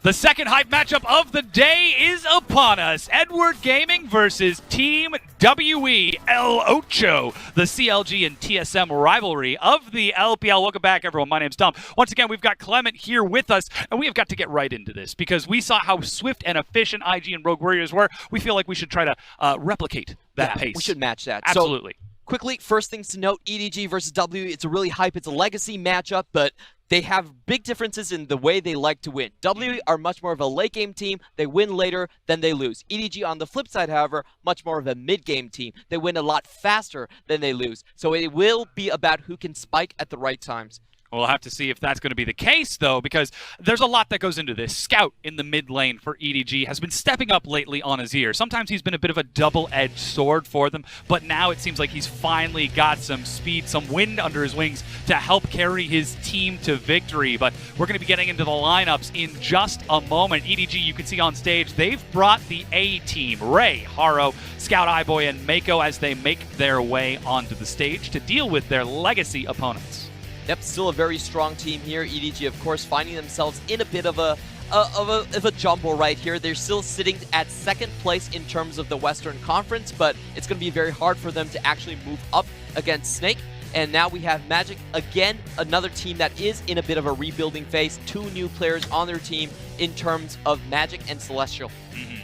The second hype matchup of the day is upon us. Edward Gaming versus Team WE El Ocho, the CLG and TSM rivalry of the LPL. Welcome back, everyone. My name's Tom. Once again, we've got Clement here with us, and we have got to get right into this because we saw how swift and efficient IG and Rogue Warriors were. We feel like we should try to replicate that pace. We should match that. Absolutely. So, quickly, first things to note, EDG versus W, it's a really hype, it's a legacy matchup, but they have big differences in the way they like to win. W are much more of a late game team. They win later, then they lose. EDG on the flip side, however, much more of a mid game team. They win a lot faster than they lose. So it will be about who can spike at the right times. We'll have to see if that's going to be the case, though, because there's a lot that goes into this. Scout in the mid lane for EDG has been stepping up lately on Azir. Sometimes he's been a bit of a double-edged sword for them, but now it seems like he's finally got some speed, some wind under his wings to help carry his team to victory. But we're going to be getting into the lineups in just a moment. EDG, you can see on stage, they've brought the A team, Ray, Haro, Scout, iBoy, and Mako as they make their way onto the stage to deal with their legacy opponents. Yep, still a very strong team here. EDG, of course, finding themselves in a bit of a jumble right here. They're still sitting at second place in terms of the Western Conference, but it's going to be very hard for them to actually move up against Snake. And now we have Magic, again, another team that is in a bit of a rebuilding phase. Two new players on their team in terms of Magic and Celestial.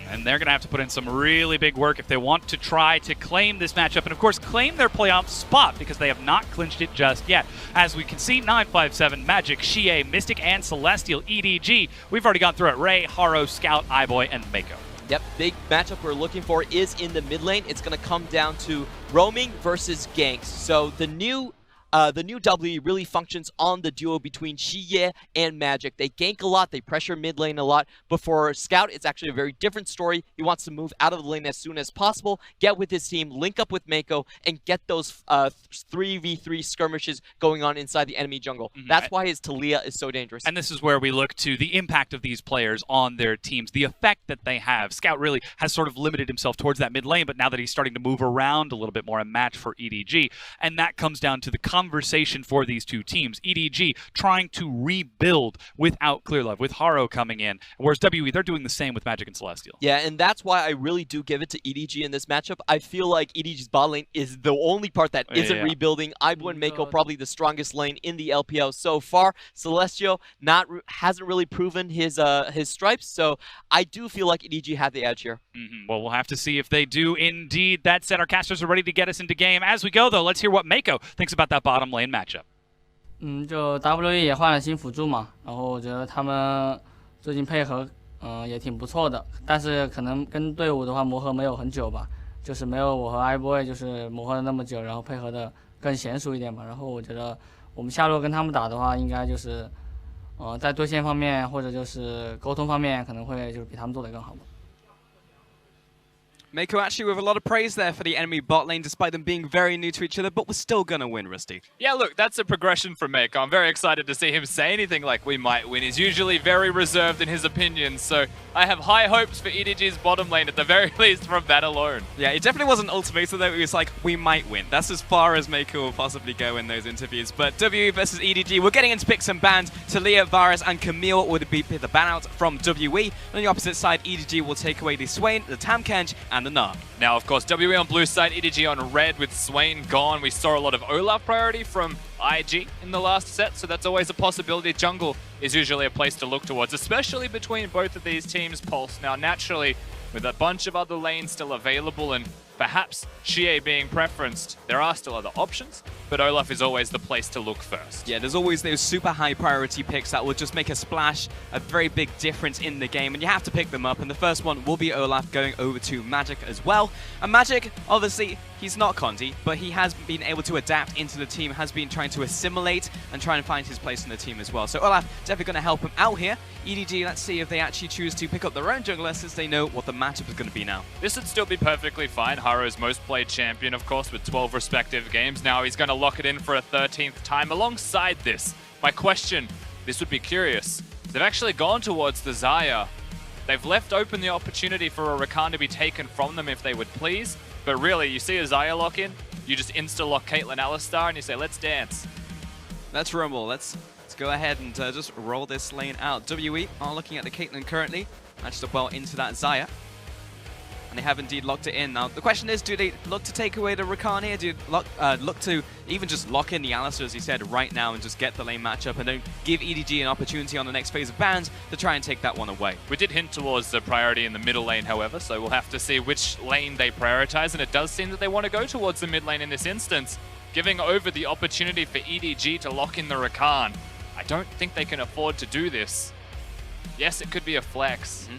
And they're going to have to put in some really big work if they want to try to claim this matchup and, of course, claim their playoff spot because they have not clinched it just yet. As we can see, 957, Magic, Xie, Mystic, and Celestial, EDG. We've already gone through it. Ray, Haro, Scout, iBoy, and Mako. Yep, big matchup we're looking for is in the mid lane. It's going to come down to roaming versus ganks. So the new W really functions on the duo between Xie and Magic. They gank a lot, they pressure mid lane a lot, but for Scout, it's actually a very different story. He wants to move out of the lane as soon as possible, get with his team, link up with Mako, and get those 3v3 skirmishes going on inside the enemy jungle. That's why his Talia is so dangerous. And this is where we look to the impact of these players on their teams, the effect that they have. Scout really has sort of limited himself towards that mid lane, but now that he's starting to move around a little bit more, a match for EDG. And that comes down to the conversation for these two teams. EDG trying to rebuild without Clear Love, with Haro coming in, whereas WE, they're doing the same with Magic and Celestial. Yeah, and that's why I really do give it to EDG in this matchup. I feel like EDG's bot lane is the only part that isn't rebuilding. iBoy and Mako probably the strongest lane in the LPL so far. Celestial hasn't really proven his stripes, so I do feel like EDG had the edge here. Well, we'll have to see if they do indeed. That said, our casters are ready to get us into game. As we go, though, let's hear what Mako thinks about that bottom lane matchup. 就 WE 也换了新辅助嘛，然后我觉得他们最近配合也挺不错的，但是可能跟队伍的话磨合没有很久吧，就是没有我和 iBoy 就是磨合了那么久，然后配合的更娴熟一点吧。然后我觉得我们下路跟他们打的话，应该就是在对线方面或者就是沟通方面可能会就是比他们做得更好吧。 Mako actually with a lot of praise there for the enemy bot lane, despite them being very new to each other, but we're still going to win, Rusty. Yeah, look, that's a progression from Mako. I'm very excited to see him say anything like we might win. He's usually very reserved in his opinions, so I have high hopes for EDG's bottom lane at the very least from that alone. Yeah, it definitely wasn't ultimatum though, it was like, we might win. That's as far as Mako will possibly go in those interviews. But WE versus EDG, we're getting into picks and bans. Talia, Varus, and Camille would be the ban out from WE. On the opposite side, EDG will take away the Swain, the Tamkench, and the Narg. Now, of course, WE on blue side, EDG on red with Swain gone. We saw a lot of Olaf priority from IG in the last set, so that's always a possibility. Jungle is usually a place to look towards, especially between both of these teams' Pulse. Now, naturally, with a bunch of other lanes still available and perhaps Xie being preferenced, there are still other options, but Olaf is always the place to look first. Yeah, there's always those super high priority picks that will just make a splash, a very big difference in the game, and you have to pick them up, and the first one will be Olaf going over to Magic as well. And Magic, obviously, he's not Condi, but he has been able to adapt into the team, has been trying to assimilate and try and find his place in the team as well. So Olaf definitely going to help him out here. EDG, let's see if they actually choose to pick up their own jungler since they know what the matchup is going to be now. This would still be perfectly fine. Haro's most played champion, of course, with 12 respective games. Now he's going to lock it in for a 13th time. Alongside this, my question, this would be curious. They've actually gone towards the Xayah. They've left open the opportunity for a Rakan to be taken from them if they would please. But really, you see a Xayah lock in, you just insta-lock Caitlyn Alistar and you say, let's dance. Let's rumble. Let's go ahead and just roll this lane out. WE are looking at the Caitlyn currently, matched up well into that Xayah. And they have indeed locked it in. Now, the question is, do they look to take away the Rakan here? Do you look to even just lock in the Alistar, as he said, right now and just get the lane matchup and then give EDG an opportunity on the next phase of bans to try and take that one away? We did hint towards the priority in the middle lane, however, so we'll have to see which lane they prioritize, and it does seem that they want to go towards the mid lane in this instance, giving over the opportunity for EDG to lock in the Rakan. I don't think they can afford to do this. Yes, it could be a flex.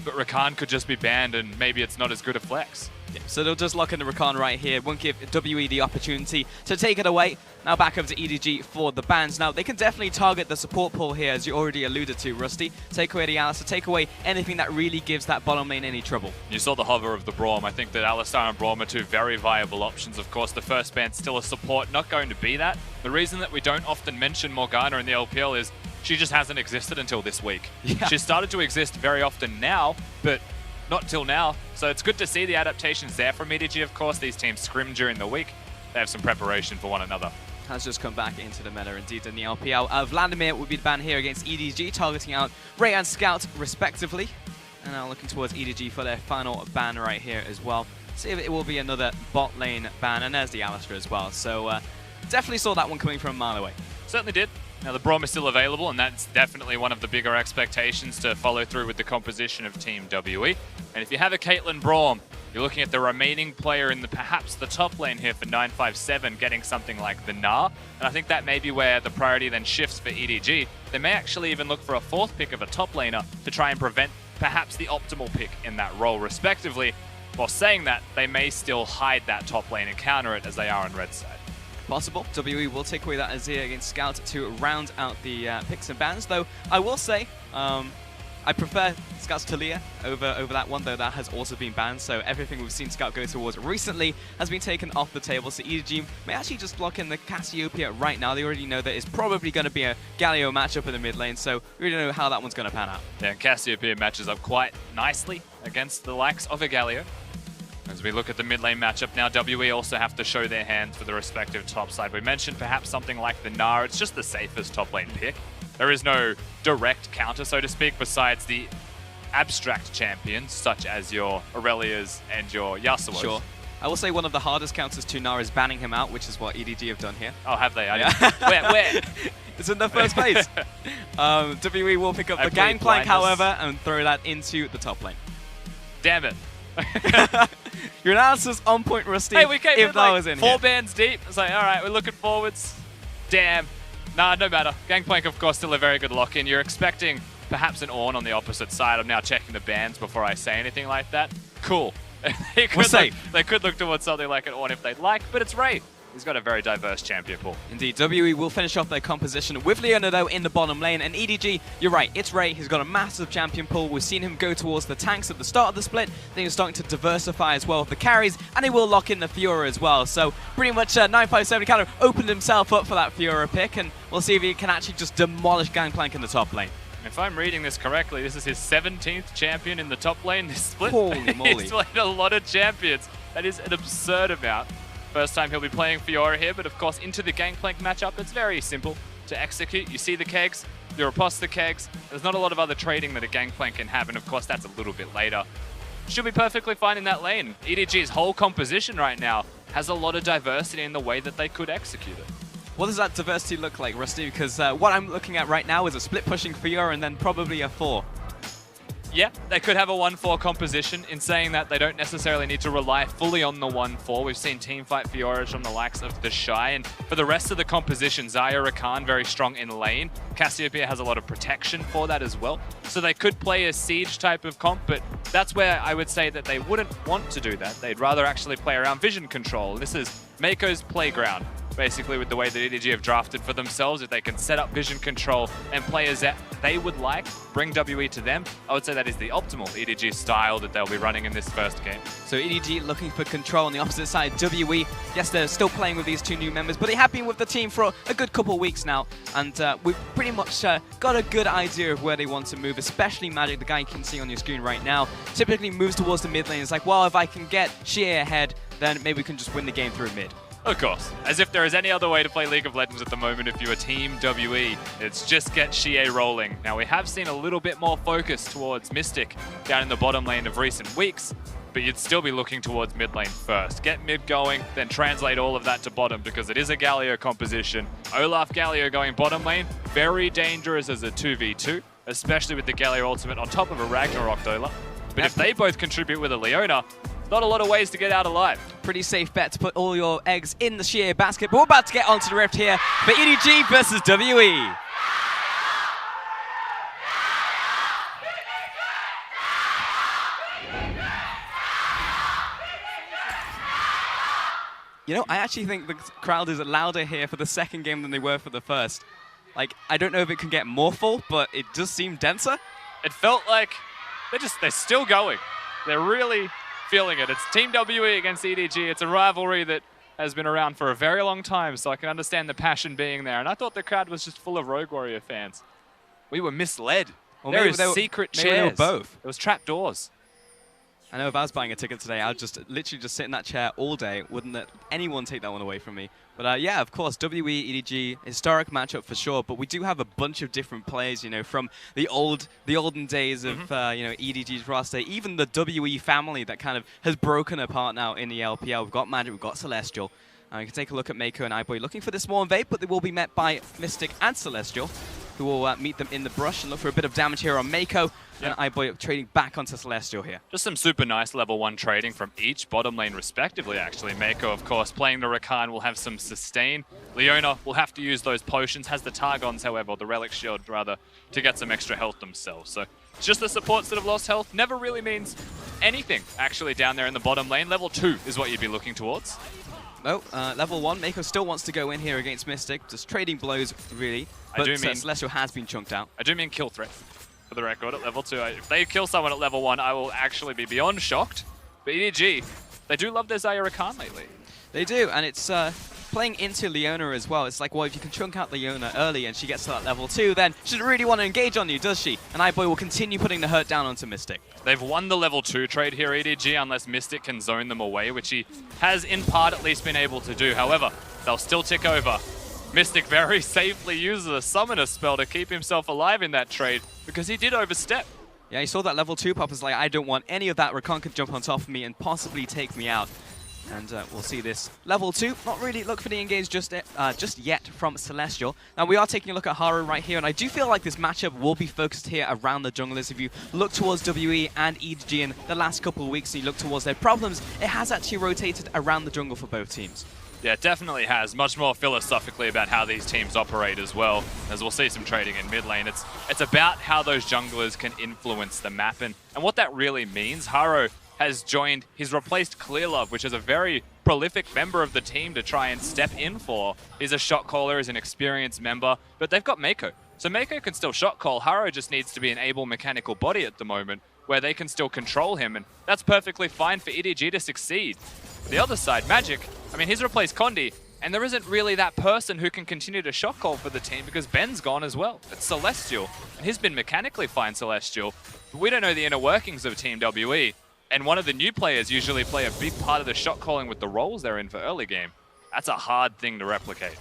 But Rakan could just be banned and maybe it's not as good a flex. Yeah, so they'll just lock in the Rakan right here. Won't give WE the opportunity to take it away. Now back over to EDG for the bans. Now they can definitely target the support pool here, as you already alluded to, Rusty. Take away the Alistar, take away anything that really gives that bottom lane any trouble. You saw the hover of the Braum. I think that Alistar and Braum are two very viable options. Of course, the first ban's still a support, not going to be that. The reason that we don't often mention Morgana in the LPL is she just hasn't existed until this week. Yeah. She's started to exist very often now, but not till now. So it's good to see the adaptations there from EDG, of course. These teams scrim during the week. They have some preparation for one another. Has just come back into the meta indeed in the LPL. Vladimir would be the ban here against EDG, targeting out Ray and Scout respectively. And now looking towards EDG for their final ban right here as well. See if it will be another bot lane ban, and there's the Alistar as well. So definitely saw that one coming from a mile away. Certainly did. Now the Braum is still available, and that's definitely one of the bigger expectations to follow through with the composition of Team WE. And if you have a Caitlyn Braum, you're looking at the remaining player in perhaps the top lane here for 957 getting something like the Gnar. And I think that may be where the priority then shifts for EDG. They may actually even look for a fourth pick of a top laner to try and prevent perhaps the optimal pick in that role respectively. While saying that, they may still hide that top lane and counter it as they are on red side. Possible. WE will take away that Azir against Scout to round out the picks and bans, though I will say I prefer Scout's Talia over that one, though that has also been banned, so everything we've seen Scout go towards recently has been taken off the table, so EDG may actually just lock in the Cassiopeia right now. They already know that it's probably going to be a Galio matchup in the mid lane, so we already know how that one's going to pan out. Yeah, Cassiopeia matches up quite nicely against the likes of a Galio. As we look at the mid lane matchup now, WE also have to show their hands for the respective top side. We mentioned perhaps something like the Gnar. It's just the safest top lane pick. There is no direct counter, so to speak, besides the abstract champions, such as your Aurelias and your Yasuos. Sure. I will say one of the hardest counters to Gnar is banning him out, which is what EDG have done here. Oh, have they? Yeah. Where? It's in the first phase. WE will pick up the Gangplank, however, and throw that into the top lane. Damn it. Your analysis on point, Rusty. Hey, we came if in that like was in 4 here. bands deep. It's like, all right, we're looking forwards. Damn. Nah, no matter. Gangplank, of course, still a very good lock-in. You're expecting perhaps an Ornn on the opposite side. I'm now checking the bands before I say anything like that. Cool. They could look towards something like an Ornn if they'd like, but it's Ray. He's got a very diverse champion pool. Indeed, WE will finish off their composition with Leona, though, in the bottom lane. And EDG, you're right, it's Ray. He's got a massive champion pool. We've seen him go towards the tanks at the start of the split. Then he's starting to diversify as well with the carries, and he will lock in the Fiora as well. So pretty much 957 kind of opened himself up for that Fiora pick, and we'll see if he can actually just demolish Gangplank in the top lane. If I'm reading this correctly, this is his 17th champion in the top lane this split. Holy moly. He's played a lot of champions. That is an absurd amount. First time he'll be playing Fiora here, but of course into the Gangplank matchup, it's very simple to execute. You see the kegs, you riposte the kegs. There's not a lot of other trading that a Gangplank can have, and of course that's a little bit later. Should be perfectly fine in that lane. EDG's whole composition right now has a lot of diversity in the way that they could execute it. What does that diversity look like, Rusty? Because what I'm looking at right now is a split pushing Fiora and then probably a 4. Yeah, they could have a 1-4 composition. In saying that, they don't necessarily need to rely fully on the 1-4. We've seen teamfight Fioras from the likes of the Shy, and for the rest of the composition, Xayah, Rakan very strong in lane. Cassiopeia has a lot of protection for that as well. So they could play a siege type of comp, but that's where I would say that they wouldn't want to do that. They'd rather actually play around vision control. This is Mako's playground, basically, with the way that EDG have drafted for themselves. If they can set up vision control and players that they would like, bring WE to them, I would say that is the optimal EDG style that they'll be running in this first game. So EDG looking for control on the opposite side. WE, yes, they're still playing with these 2 new members, but they have been with the team for a good couple of weeks now, and we've pretty much got a good idea of where they want to move, especially Magic, the guy you can see on your screen right now, typically moves towards the mid lane. It's like, well, if I can get Sheer ahead, then maybe we can just win the game through mid. Of course. As if there is any other way to play League of Legends at the moment if you're Team WE. It's just get Xie rolling. Now, we have seen a little bit more focus towards Mystic down in the bottom lane of recent weeks, but you'd still be looking towards mid lane first. Get mid going, then translate all of that to bottom because it is a Galio composition. Olaf Galio going bottom lane, very dangerous as a 2v2, especially with the Galio ultimate on top of a Ragnarok Dola. But if they both contribute with a Leona, not a lot of ways to get out alive. Pretty safe bet to put all your eggs in the Xie basket, but we're about to get onto the rift here for EDG versus WE. You know, I actually think the crowd is louder here for the second game than they were for the first. Like, I don't know if it can get more full, but it does seem denser. It felt like they're still going. They're really feeling it. It's Team WE against EDG. It's a rivalry that has been around for a very long time, so I can understand the passion being there. And I thought the crowd was just full of Rogue Warrior fans. We were misled. Or there maybe is secret maybe they chairs. were both. There was trap doors. I know if I was buying a ticket today, I'd just literally just sit in that chair all day. Wouldn't let anyone take that one away from me. But yeah, of course, WE, EDG, historic matchup for sure. But we do have a bunch of different players, you know, from the olden days of, you know, EDG's roster. Even the WE family that kind of has broken apart now in the LPL. We've got Magic, we've got Celestial. You can take a look at Mako and iBoy looking for this small invade, but they will be met by Mystic and Celestial, who will meet them in the brush and look for a bit of damage here on Mako. And iBoy trading back onto Celestial here. Just some super nice level 1 trading from each bottom lane respectively, actually. Mako, of course, playing the Rakan will have some sustain. Leona will have to use those potions, has the Targons, however, the Relic Shield, rather, to get some extra health themselves. So it's just the supports that have lost health. Never really means anything, actually, down there in the bottom lane. Level 2 is what you'd be looking towards. No, level 1, Mako still wants to go in here against Mystic, just trading blows, really. But Celestial has been chunked out. I do mean kill threat, for the record, at level 2. If they kill someone at level 1, I will actually be beyond shocked. But EDG, they do love their Xayah Rakan lately. They do, and it's playing into Leona as well. It's like, well, if you can chunk out Leona early and she gets to that level 2, then she doesn't really want to engage on you, does she? And iBoy will continue putting the hurt down onto Mystic. They've won the level 2 trade here, EDG, unless Mystic can zone them away, which he has in part at least been able to do. However, they'll still tick over. Mystic very safely uses a summoner spell to keep himself alive in that trade because he did overstep. Yeah, he saw that level 2 pop, was like, I don't want any of that. Rakan could jump on top of me and possibly take me out. And we'll see this level 2. Not really look for the engage just yet from Celestial. Now, we are taking a look at Haru right here, and I do feel like this matchup will be focused here around the junglers. If you look towards WE and EDG in the last couple of weeks and you look towards their problems, it has actually rotated around the jungle for both teams. Yeah, it definitely has. Much more philosophically about how these teams operate as well, as we'll see some trading in mid lane. It's about how those junglers can influence the map, and what that really means. Haru has joined, he's replaced Clearlove, which is a very prolific member of the team to try and step in for. He's a shot caller, he's an experienced member, but they've got Mako. So Mako can still shot call. Haru just needs to be an able mechanical body at the moment where they can still control him, and that's perfectly fine for EDG to succeed. The other side, Magic, I mean, he's replaced Condi, and there isn't really that person who can continue to shot call for the team because Ben's gone as well. It's Celestial, and he's been mechanically fine, Celestial, but we don't know the inner workings of Team WE. And one of the new players usually play a big part of the shot calling with the roles they're in for early game. That's a hard thing to replicate.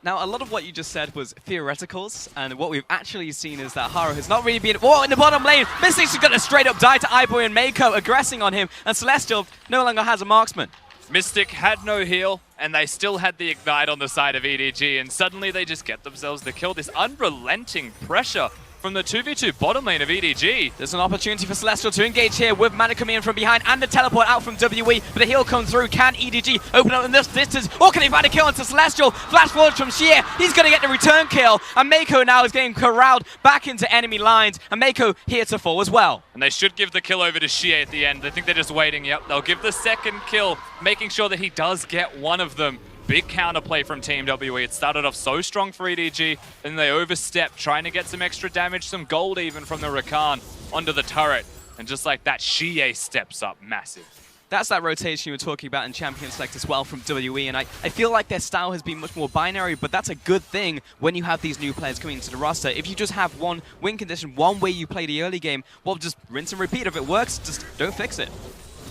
Now, a lot of what you just said was theoreticals, and what we've actually seen is that Haru has not really been... Whoa, in the bottom lane! Mystic's going to straight up die to iBoy and Mako, aggressing on him, and Celestial no longer has a marksman. Mystic had no heal, and they still had the Ignite on the side of EDG, and suddenly they just get themselves the kill. This unrelenting pressure from the 2v2 bottom lane of EDG. There's an opportunity for Celestial to engage here with Mana coming in from behind and the teleport out from WE, but the heal comes through. Can EDG open up in this distance, or can he find a kill onto Celestial? Flash forward from Xie, he's going to get the return kill, and Mako now is getting corralled back into enemy lines, and Mako here to fall as well. And they should give the kill over to Xie at the end. I think they're just waiting. Yep, they'll give the second kill, making sure that he does get one of them. Big counterplay from Team WE. It started off so strong for EDG, and they overstepped, trying to get some extra damage, some gold even from the Rakan onto the turret. And just like that, Xie steps up massive. That's that rotation you were talking about in Champion Select as well from WE, and I feel like their style has been much more binary, but that's a good thing when you have these new players coming into the roster. If you just have one win condition, one way you play the early game, well, just rinse and repeat. If it works, just don't fix it.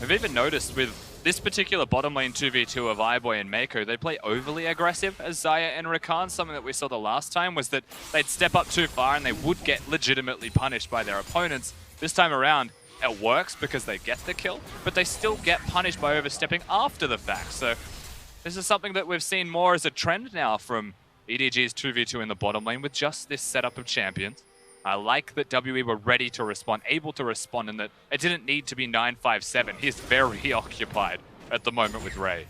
I've even noticed with this particular bottom lane 2v2 of iBoy and Mako, they play overly aggressive as Xayah and Rakan. Something that we saw the last time was that they'd step up too far and they would get legitimately punished by their opponents. This time around, it works because they get the kill, but they still get punished by overstepping after the fact. So this is something that we've seen more as a trend now from EDG's 2v2 in the bottom lane with just this setup of champions. I like that WE were ready to respond, able to respond, and that it didn't need to be 9-5-7. He's very occupied at the moment with Ray.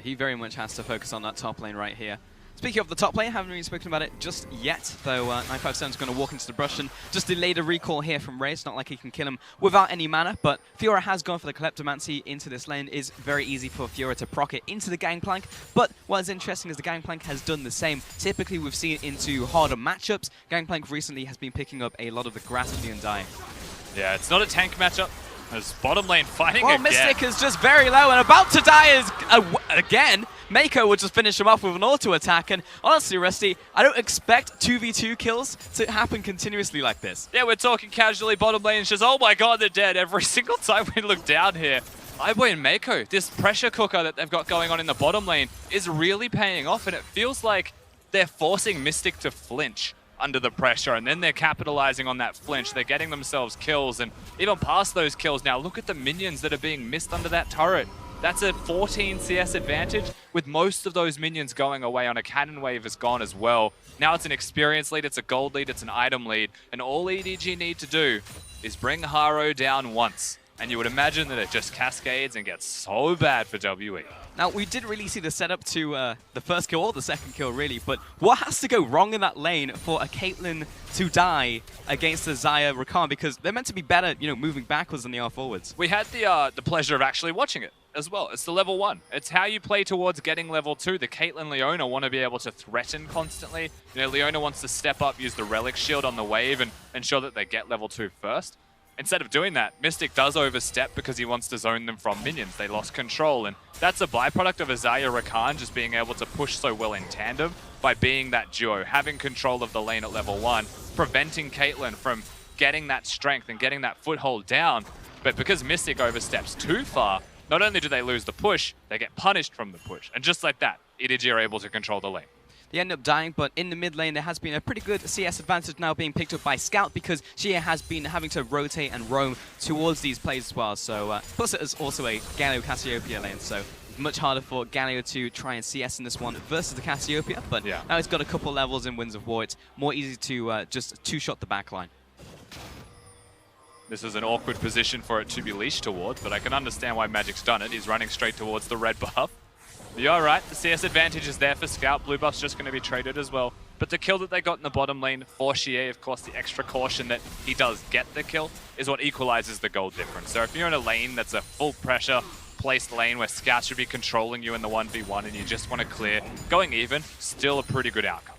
He very much has to focus on that top lane right here. Speaking of the top lane, haven't really spoken about it just yet, though 957 is going to walk into the brush and just delay the recall here from Ray. It's not like he can kill him without any mana, but Fiora has gone for the Kleptomancy into this lane. It's very easy for Fiora to proc it into the Gangplank, but what is interesting is the Gangplank has done the same. Typically, we've seen it into harder matchups. Gangplank recently has been picking up a lot of the grass being dying. Yeah, it's not a tank matchup. There's bottom lane fighting Well, again. Mystic is just very low and about to die again. Mako will just finish him off with an auto attack, and honestly, Rusty, I don't expect 2v2 kills to happen continuously like this. Yeah, we're talking casually bottom lane. It's just, oh my god, they're dead every single time we look down here. iBoy and Mako, this pressure cooker that they've got going on in the bottom lane is really paying off, and it feels like they're forcing Mystic to flinch under the pressure, and then they're capitalizing on that flinch. They're getting themselves kills, and even past those kills now, look at the minions that are being missed under that turret. That's a 14 CS advantage, with most of those minions going away on a cannon wave is gone as well. Now it's an experience lead, it's a gold lead, it's an item lead, and all EDG need to do is bring Haro down once. And you would imagine that it just cascades and gets so bad for WE. Now, we didn't really see the setup to the first kill or the second kill, really, but what has to go wrong in that lane for a Caitlyn to die against the Xayah Rakan? Because they're meant to be better, you know, moving backwards than they are forwards. We had the pleasure of actually watching it as well. It's the level 1. It's how you play towards getting level 2. The Caitlyn Leona want to be able to threaten constantly. You know, Leona wants to step up, use the Relic Shield on the wave, and ensure that they get level 2 first. Instead of doing that, Mystic does overstep because he wants to zone them from minions. They lost control, and that's a byproduct of Xayah Rakan just being able to push so well in tandem by being that duo, having control of the lane at level 1, preventing Caitlyn from getting that strength and getting that foothold down. But because Mystic oversteps too far, not only do they lose the push, they get punished from the push. And just like that, EDG are able to control the lane. They end up dying, but in the mid lane, there has been a pretty good CS advantage now being picked up by Scout because Xia has been having to rotate and roam towards these plays as well. So, plus it is also a Galio Cassiopeia lane, so it's much harder for Galio to try and CS in this one versus the Cassiopeia. But yeah, now it's got a couple levels in Winds of War. It's more easy to just two-shot the backline. This is an awkward position for it to be leashed towards, but I can understand why Magic's done it. He's running straight towards the red buff. You're right, the CS advantage is there for Scout. Blue buff's just going to be traded as well. But the kill that they got in the bottom lane for Xie, of course, the extra caution that he does get the kill is what equalizes the gold difference. So if you're in a lane that's a full pressure placed lane where Scout should be controlling you in the 1v1 and you just want to clear, going even, still a pretty good outcome.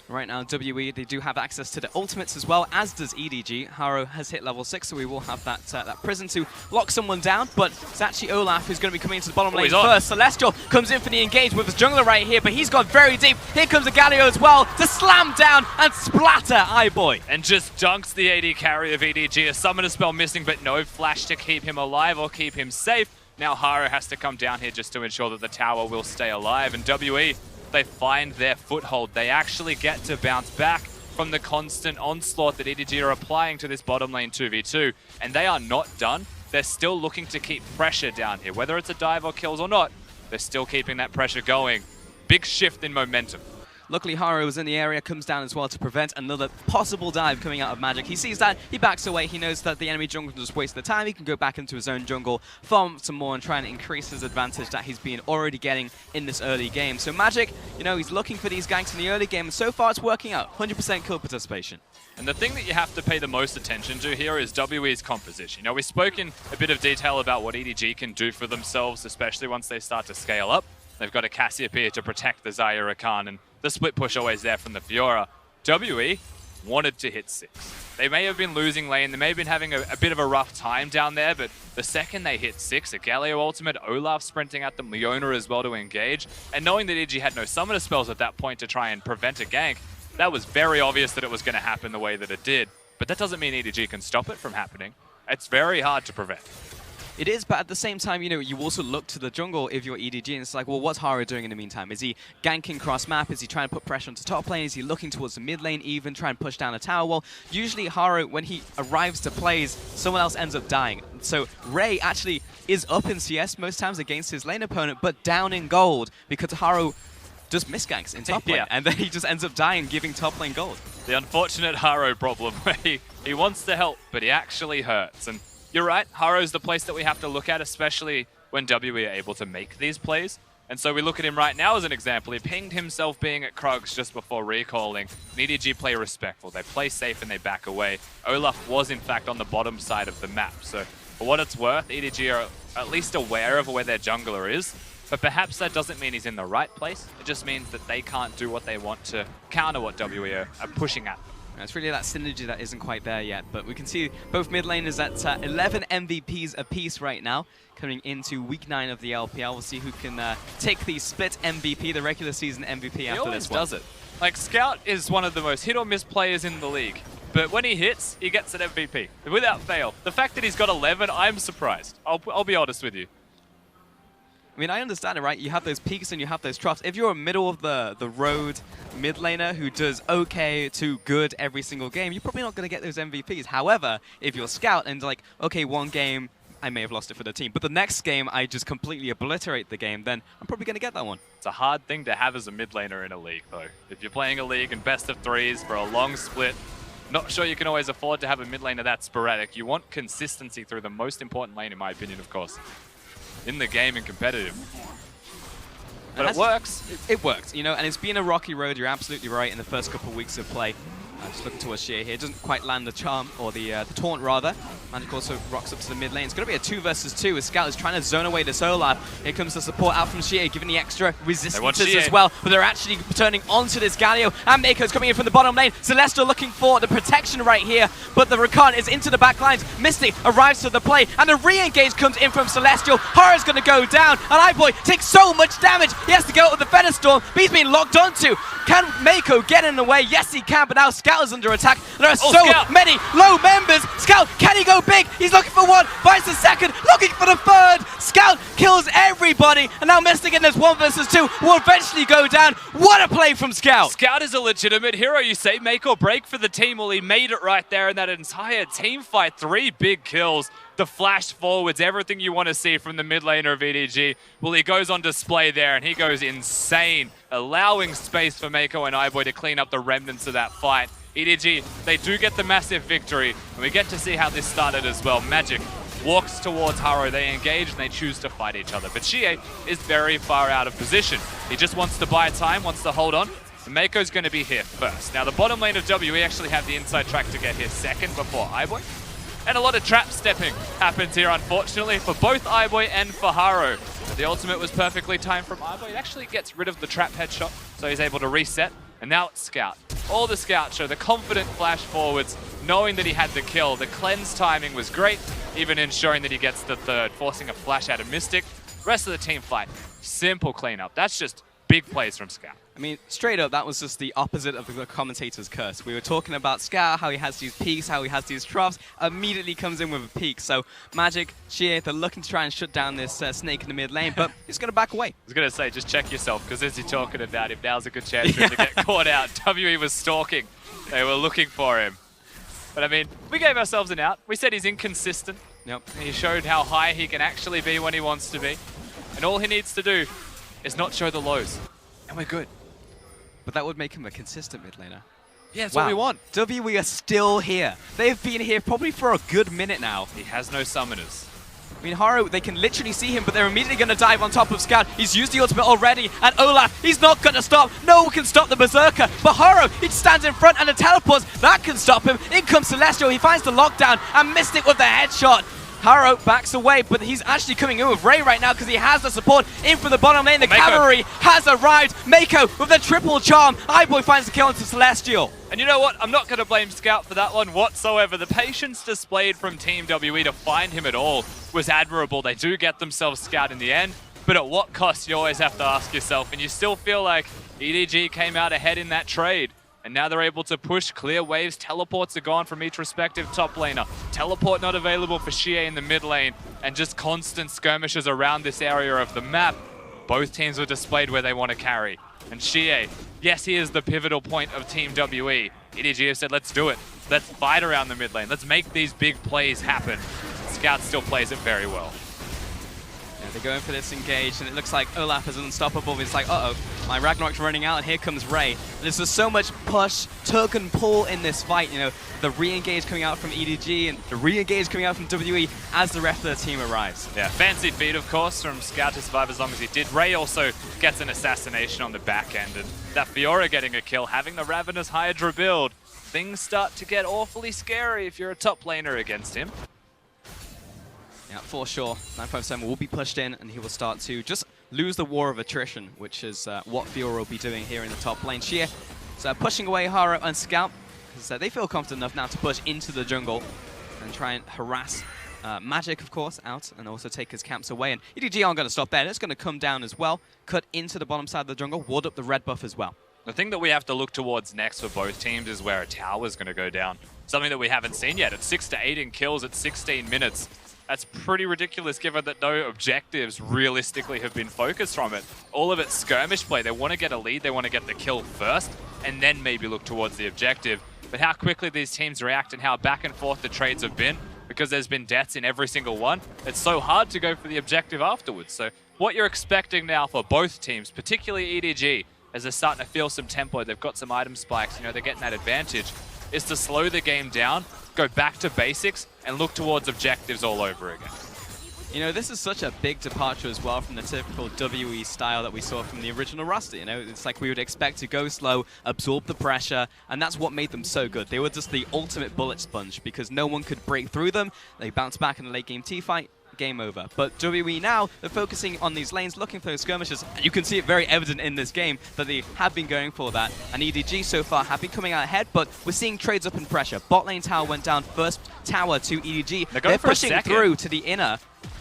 Right now, WE, they do have access to the ultimates as well, as does EDG. Haro has hit level 6, so we will have that prison to lock someone down, but it's actually Olaf who's going to be coming into the bottom lane first. Celestial comes in for the engage with his jungler right here, but he's gone very deep. Here comes the Galio as well to slam down and splatter iBoy. And just dunks the AD carry of EDG. A summoner spell missing, but no flash to keep him alive or keep him safe. Now Haro has to come down here just to ensure that the tower will stay alive, and WE, they find their foothold. They actually get to bounce back from the constant onslaught that EDG are applying to this bottom lane 2v2, and they are not done. They're still looking to keep pressure down here. Whether it's a dive or kills or not, they're still keeping that pressure going. Big shift in momentum. Luckily, Haro was in the area, comes down as well to prevent another possible dive coming out of Magic. He sees that, he backs away, he knows that the enemy jungle just wasted the time. He can go back into his own jungle, farm some more and try and increase his advantage that he's been already getting in this early game. So Magic, you know, he's looking for these ganks in the early game, and so far it's working out. 100% kill participation. And the thing that you have to pay the most attention to here is WE's composition. You know, we've spoken a bit of detail about what EDG can do for themselves, especially once they start to scale up. They've got a Cassiopeia to protect the Xayah Rakan, and the split push always there from the Fiora. WE wanted to hit 6. They may have been losing lane, they may have been having a bit of a rough time down there, but the second they hit 6, a Galio ultimate, Olaf sprinting at them, Leona as well to engage, and knowing that EDG had no summoner spells at that point to try and prevent a gank, that was very obvious that it was going to happen the way that it did. But that doesn't mean EDG can stop it from happening. It's very hard to prevent. It is, but at the same time, you know, you also look to the jungle if you're EDG, and it's like, well, what's Haro doing in the meantime? Is he ganking cross-map? Is he trying to put pressure onto top lane? Is he looking towards the mid lane even, try and push down a tower wall? Usually Haro, when he arrives to plays, someone else ends up dying. So Ray actually is up in CS most times against his lane opponent, but down in gold because Haro just misganks in top lane, Yeah. and then he just ends up dying, giving top lane gold. The unfortunate Haro problem where he wants to help, but he actually hurts. And you're right, Haro's the place that we have to look at, especially when WE are able to make these plays. And so we look at him right now as an example. He pinged himself being at Krugs just before recalling. EDG play respectful. They play safe and they back away. Olaf was in fact on the bottom side of the map. So for what it's worth, EDG are at least aware of where their jungler is. But perhaps that doesn't mean he's in the right place. It just means that they can't do what they want to counter what WE are pushing at them. It's really that synergy that isn't quite there yet, but we can see both mid laners at 11 MVPs apiece right now, coming into week 9 of the LPL. We'll see who can take the split MVP, the regular season MVP He after always this one. does it. Like, Scout is one of the most hit or miss players in the league, but when he hits, he gets an MVP, without fail. The fact that he's got 11, I'm surprised. I'll be honest with you. I mean, I understand it, right? You have those peaks and you have those troughs. If you're a middle of the road mid laner who does okay to good every single game, you're probably not going to get those MVPs. However, if you're Scout and like, okay, one game, I may have lost it for the team, but the next game I just completely obliterate the game, then I'm probably going to get that one. It's a hard thing to have as a mid laner in a league, though. If you're playing a league in best of threes for a long split, not sure you can always afford to have a mid laner that sporadic. You want consistency through the most important lane, in my opinion, of course, in the game and competitive. But it works. It works, you know, and it's been a rocky road. You're absolutely right in the first couple of weeks of play. Just looking towards Shea here. Doesn't quite land the charm, or the taunt rather. Magic also rocks up to the mid lane. It's going to be a 2 versus 2 as Scout is trying to zone away this Olaf. Here comes the support out from Shea, giving the extra resistances as well. But they're actually turning onto this Galio. And Mako's coming in from the bottom lane. Celestial looking for the protection right here. But the Rakan is into the back lines. Mystic arrives to the play. And the re-engage comes in from Celestial. Horror's going to go down. And iBoy takes so much damage. He has to go with the Featherstorm. But he's being locked onto. Can Mako get in the way? Yes, he can. But now Scout is under attack. There are so many low members. Scout, can he go big? He's looking for one, finds the second, looking for the third. Scout kills everybody, and now Mystic in this 1 versus 2 will eventually go down. What a play from Scout. Scout is a legitimate hero, you say. Make or break for the team. Well, he made it right there in that entire team fight. 3 big kills. The flash forwards, everything you want to see from the mid laner of EDG. Well, he goes on display there, and he goes insane, allowing space for Mako and iBoy to clean up the remnants of that fight. EDG, they do get the massive victory, and we get to see how this started as well. Magic walks towards Haro, they engage, and they choose to fight each other. But Shie is very far out of position. He just wants to buy time, wants to hold on. And Mako's going to be here first. Now, the bottom lane of WE actually have the inside track to get here second before iBoy. And a lot of trap stepping happens here, unfortunately, for both iBoy and for Haro. But the ultimate was perfectly timed from iBoy. It actually gets rid of the trap headshot, so he's able to reset. And now it's Scout. All the Scout show, the confident flash forwards, knowing that he had the kill. The cleanse timing was great, even ensuring that he gets the third, forcing a flash out of Mystic. Rest of the team fight, simple cleanup. That's just big plays from Scout. I mean, straight up, that was just the opposite of the commentator's curse. We were talking about Scout, how he has these peaks, how he has these troughs, immediately comes in with a peak. So Magic, Shea, they're looking to try and shut down this snake in the mid lane, but he's going to back away. I was going to say, just check yourself, because as you're talking about him, now's a good chance for him to get caught out. WE was stalking. They were looking for him. But I mean, we gave ourselves an out. We said he's inconsistent. Yep. He showed how high he can actually be when he wants to be. And all he needs to do is not show the lows. And we're good. But that would make him a consistent mid laner. Yeah, that's what we want. WE are still here. They've been here probably for a good minute now. He has no summoners. I mean, Haro, they can literally see him, but they're immediately going to dive on top of Scout. He's used the ultimate already, and Olaf, he's not going to stop. No one can stop the Berserker, but Haro, he stands in front, and the teleports, that can stop him. In comes Celestial, he finds the lockdown, and Mystic with the headshot. Haro backs away, but he's actually coming in with Ray right now because he has the support in from the bottom lane. The cavalry has arrived. Mako with the triple charm. iBoy finds the kill into Celestial. And you know what? I'm not going to blame Scout for that one whatsoever. The patience displayed from Team WE to find him at all was admirable. They do get themselves Scout in the end, but at what cost, you always have to ask yourself. And you still feel like EDG came out ahead in that trade. And now they're able to push clear waves. Teleports are gone from each respective top laner. Teleport not available for Shie in the mid lane. and just constant skirmishes around this area of the map, both teams were displayed where they want to carry. And Xie, yes, he is the pivotal point of Team WE. EDG have said, let's do it. Let's fight around the mid lane. Let's make these big plays happen. Scout still plays it very well. Yeah, they're going for this engage, and it looks like Olaf is unstoppable. It's like, uh-oh, my Ragnarok's running out, and here comes Ray. There's just so much push, tug and pull in this fight. You know, the re-engage coming out from EDG and the re-engage coming out from WE as the rest of the team arrives. Yeah, fancy feat, of course, from Scout to survive as long as he did. Ray also gets an assassination on the back end, and that Fiora getting a kill, having the Ravenous Hydra build. Things start to get awfully scary if you're a top laner against him. Yeah, for sure. 957 will be pushed in, and he will start to just lose the war of attrition, which is what Fiora will be doing here in the top lane. Xie pushing away Haro and Scout, because they feel confident enough now to push into the jungle and try and harass Magic, of course, out, and also take his camps away. And EDG aren't going to stop there. It's going to come down as well, cut into the bottom side of the jungle, ward up the red buff as well. The thing that we have to look towards next for both teams is where a tower is going to go down. Something that we haven't seen yet. It's 6 to 8 in kills at 16 minutes. That's pretty ridiculous given that no objectives realistically have been focused from it. All of it's skirmish play. They want to get a lead, they want to get the kill first, and then maybe look towards the objective. But how quickly these teams react and how back and forth the trades have been, because there's been deaths in every single one, it's so hard to go for the objective afterwards. So what you're expecting now for both teams, particularly EDG, as they're starting to feel some tempo, they've got some item spikes, you know, they're getting that advantage, is to slow the game down, go back to basics, and look towards objectives all over again. You know, this is such a big departure as well from the typical WE style that we saw from the original roster. You know, it's like we would expect to go slow, absorb the pressure, and that's what made them so good. They were just the ultimate bullet sponge because no one could break through them. They bounced back in the late game T-fight. Game over. But WE now, they're focusing on these lanes, looking for those skirmishes. You can see it very evident in this game that they have been going for that. And EDG so far have been coming out ahead, but we're seeing trades up in pressure. Bot lane tower went down, first tower to EDG. They're pushing through to the inner.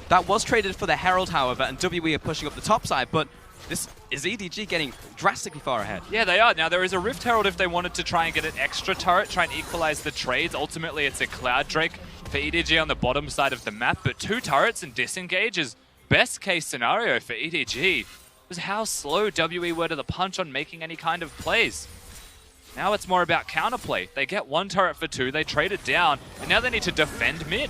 That was traded for the Herald, however, and WE are pushing up the top side, but this is EDG getting drastically far ahead. Yeah, they are. Now, there is a Rift Herald if they wanted to try and get an extra turret, try and equalize the trades. Ultimately, it's a Cloud Drake for EDG on the bottom side of the map, but 2 turrets and disengage is best case scenario for EDG. Was how slow WE were to the punch on making any kind of plays. Now it's more about counterplay. They get 1 turret for 2, they trade it down, and now they need to defend mid.